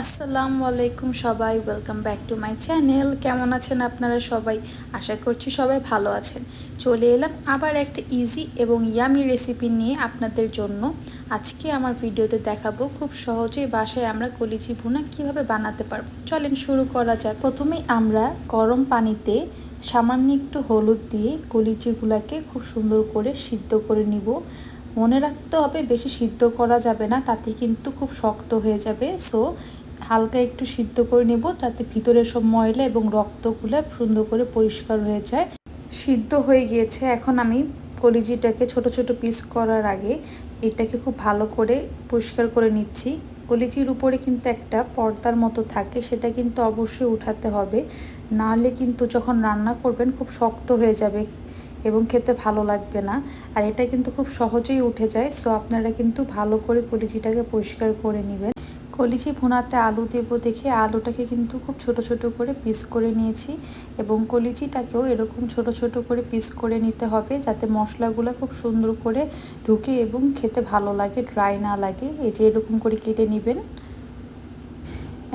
আসসালামু আলাইকুম সবাই, welcome back to my channel. কেমন আছেন আপনারা সবাই? আশা করছি সবাই ভালো আছেন। চলে এলাম আবার একটা ইজি এবং ইয়ামি রেসিপি নিয়ে আপনাদের জন্য। আজকে আমার ভিডিওতে দেখাবো খুব সহজেই বাসায় আমরা কলিজি ভুনা কিভাবে বানাতে পারবো। চলেন শুরু করা যাক। প্রথমেই আমরা গরম পানিতে সামান্য একটু হলুদ দিয়ে কলিজিগুলোকে খুব সুন্দর করে সিদ্ধ করে নিব। মনে রাখতে হবে বেশি সিদ্ধ করা যাবে না, তাতে কিন্তু খুব শক্ত হয়ে যাবে। সো হালকা একটু সিদ্ধ করে নেব, যাতে ভিতরের সব ময়লা এবং রক্তগুলো সুন্দর করে পরিষ্কার হয়ে যায়। সিদ্ধ হয়ে গিয়েছে। এখন আমি কলিজিটাকে ছোট ছোট পিস করার আগে এটাকে খুব ভালো করে পরিষ্কার করে নিচ্ছি। কলিজির উপরে কিন্তু একটা পর্দার মতো থাকে, সেটা কিন্তু অবশ্যই উঠাতে হবে, নাহলে কিন্তু যখন রান্না করবেন খুব শক্ত হয়ে যাবে এবং খেতে ভালো লাগবে না। আর এটা কিন্তু খুব সহজেই উঠে যায়। সো আপনারা কিন্তু ভালো করে কলিজিটাকে পরিষ্কার করে নেবেন। কলিজি ভুনাতে আলু দেব দেখে আলুটাকে কিন্তু খুব ছোট ছোট করে পিস করে নিয়েছি এবং কলিজিটাকেও এরকম ছোট ছোট করে পিস করে নিতে হবে, যাতে মশলাগুলো খুব সুন্দর করে ঢুকে এবং খেতে ভালো লাগে, ড্রাই না লাগে। এই যে এরকম করে কেটে নেবেন।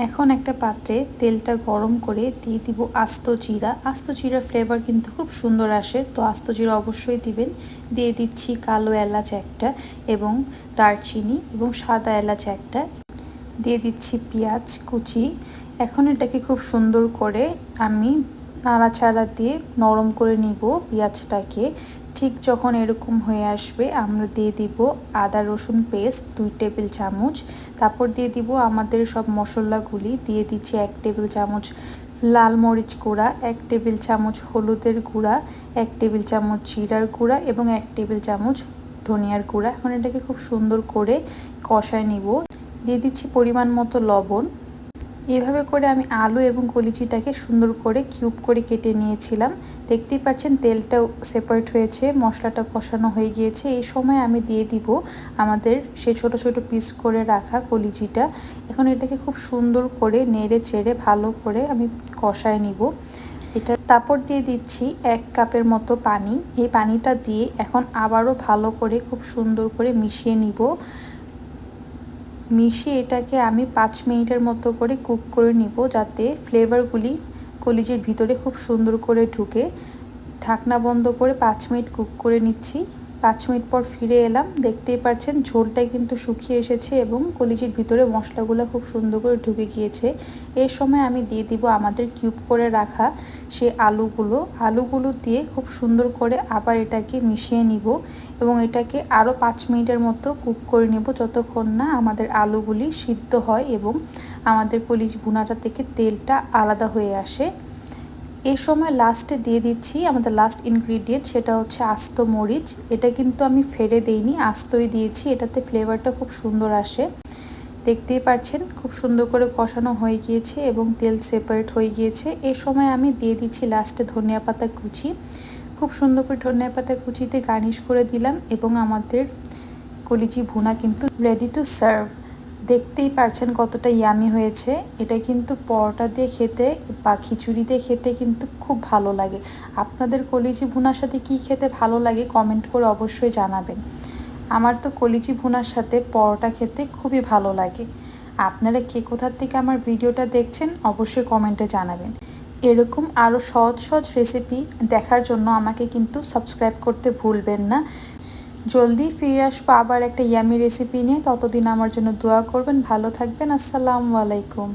এখন একটা পাত্রে তেলটা গরম করে দিয়ে দিব আস্ত জিরা। আস্ত জিরার ফ্লেভার কিন্তু খুব সুন্দর আসে, তো আস্ত জিরা অবশ্যই দিবেন। দিয়ে দিচ্ছি কালো এলাচ একটা এবং দারচিনি এবং সাদা এলাচ একটা। দিয়ে দিচ্ছি পেঁয়াজ কুচি। এখন এটাকে খুব সুন্দর করে আমি নাড়াচাড়া দিয়ে নরম করে নিব পেঁয়াজটাকে। ঠিক যখন এরকম হয়ে আসবে আমরা দিয়ে দিব আদা রসুন পেস্ট 2 টেবিল চামচ। তারপর দিয়ে দিব আমাদের সব মশলাগুলি। দিয়ে দিচ্ছি 1 টেবিল চামচ লাল মরিচ গুঁড়া, 1 টেবিল চামচ হলুদের গুঁড়া, 1 টেবিল চামচ জিরার গুঁড়া এবং 1 টেবিল চামচ ধনিয়ার গুঁড়া। এখন এটাকে খুব সুন্দর করে কষায় নিব। দিয়ে দিচ্ছি পরিমাণ মতো লবণ। এভাবে করে আমি আলু এবং কলিজিটাকে সুন্দর করে কিউব করে কেটে নিয়েছিলাম। দেখতেই পাচ্ছেন তেলটাও সেপারেট হয়েছে, মশলাটা কষানো হয়ে গিয়েছে। এই সময় আমি দিয়ে দিব আমাদের সেই ছোট ছোট পিস করে রাখা কলিজিটা। এখন এটাকে খুব সুন্দর করে নেড়ে চেড়ে ভালো করে আমি কষায় নিব। তারপর দিয়ে দিচ্ছি 1 কাপের মতো পানি। এই পানিটা দিয়ে এখন আবারও ভালো করে খুব সুন্দর করে মিশিয়ে নিব। মিশিয়ে এটাকে আমি 5 মিনিটের মতো করে কুক করে নিব, যাতে ফ্লেভারগুলি কলিজির ভিতরে খুব সুন্দর করে ঢুকে। ঢাকনা বন্ধ করে 5 মিনিট কুক করে নিচ্ছি। 5 মিনিট পর ফিরে এলাম। দেখতেই পাচ্ছেন ঝোলটা কিন্তু শুকিয়ে এসেছে এবং কলিজির ভিতরে মশলাগুলো খুব সুন্দর করে ঢুকে গিয়েছে। এই সময় আমি দিয়ে দিব আমাদের কিউব করে রাখা সেই আলুগুলো দিয়ে খুব সুন্দর করে আবার এটাকে মিশিয়ে নিব এবং এটাকে আরও 5 মিনিটের মতো কুক করে নেব, যতক্ষণ না আমাদের আলুগুলি সিদ্ধ হয় এবং আমাদের কলিজি ভুনাটা থেকে তেলটা আলাদা হয়ে আসে। এই সময় লাস্টে দিয়ে দিচ্ছি আমাদের লাস্ট ইনগ্রিডিয়েন্ট, সেটা হচ্ছে আস্ত মরিচ। এটা কিন্তু আমি ফেলে দেইনি, আস্তই দিয়েছি, এটাতে ফ্লেভারটা খুব সুন্দর আসে। দেখতেই পাচ্ছেন খুব সুন্দর করে কষানো হয়ে গিয়েছে এবং তেল সেপারেট হয়ে গিয়েছে। এই সময় আমি দিয়ে দিচ্ছি লাস্টে ধনিয়া পাতা কুচি। খুব সুন্দর করে ধনিয়া পাতা কুচিতে গার্নিশ করে দিলাম এবং আমাদের কলিজি ভুনা কিন্তু রেডি টু সার্ভ। দেখতেই পারছেন কতটা ইয়ামি হয়েছে। এটা কিন্তু পরোটা দিয়ে খেতে বা খিচুড়ি দিয়ে খেতে কিন্তু খুব ভালো লাগে। আপনাদের কলিজি ভুনার সাথে কি খেতে ভালো লাগে কমেন্ট করে অবশ্যই জানাবেন। আমার তো কলিজি ভুনার সাথে পরোটা খেতে খুবই ভালো লাগে। আপনারা কে কোথার থেকে আমার ভিডিওটা দেখছেন অবশ্যই কমেন্টে জানাবেন। এরকম আরও সহজ সহজ রেসিপি দেখার জন্য আমাকে কিন্তু সাবস্ক্রাইব করতে ভুলবেন না। জলদি ফিরে আসবো আবার একটা ইয়ামি রেসিপি নিয়ে। ততদিন আমার জন্য দোয়া করবেন। ভালো থাকবেন। আসসালামু আলাইকুম।